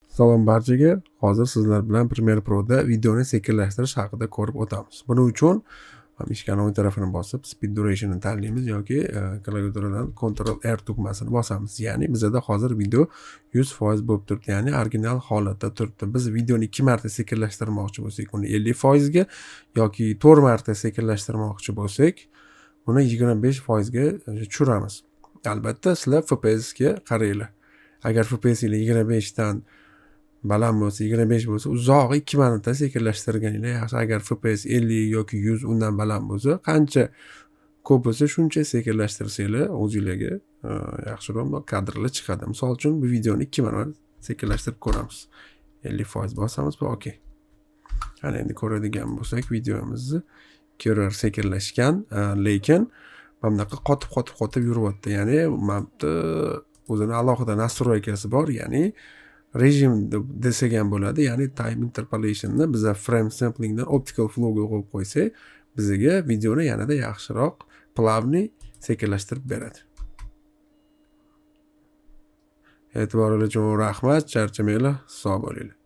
Salom barchaga. Hozir sizlar bilan Premeire proda videoni sekinlashtirish haqida ko'rib o'tamiz. Buning uchun mishkani o'ng tarafini bosib speed duration'ni tanlaymiz yoki klaviaturadan Ctrl R tugmasini bosamiz. Ya'ni bizda hozir video 100% bo'lib turibdi, ya'ni original holatda turibdi. Biz videoni 2 marta sekinlashtirmoqchi bo'lsak, uni 50% ga yoki 4 marta sekinlashtirmoqchi bo'lsak, uni 25% ga tushiramiz. Albatta, sizlar FPS ga qaranglar. Agar FPS 25 dan baland bo'lsa, 25 bo'lsa, uzog'i 2 marta sekinlashtirganinglar yaxshi. Agar FPS 50 yoki 100 undan baland bo'lsa, qancha ko'p bo'lsa, shuncha sekinlashtirsanglar o'zingizlarga yaxshiroq kadrlar chiqadi. Misol uchun, bu videoni 2 marta sekinlashtirib ko'ramiz. 50% bosamiz va okey. Ana endi ko'radigan bo'lsak, videomizni ko'rar sekinlashgan, lekin bunaqa qotib yuryapti. Ya'ni mapda o'zini alohida nastroykasi bor, ya'ni rejim desak ham bo'ladi, ya'ni time interpolationni biz frame samplingdan optical flowga qo'yib qo'ysak, bizga videoni yanada yaxshiroq plavniy sekinlashtirib beradi. E'tiboringiz uchun rahmat, charchamanglar, sog' bo'linglar.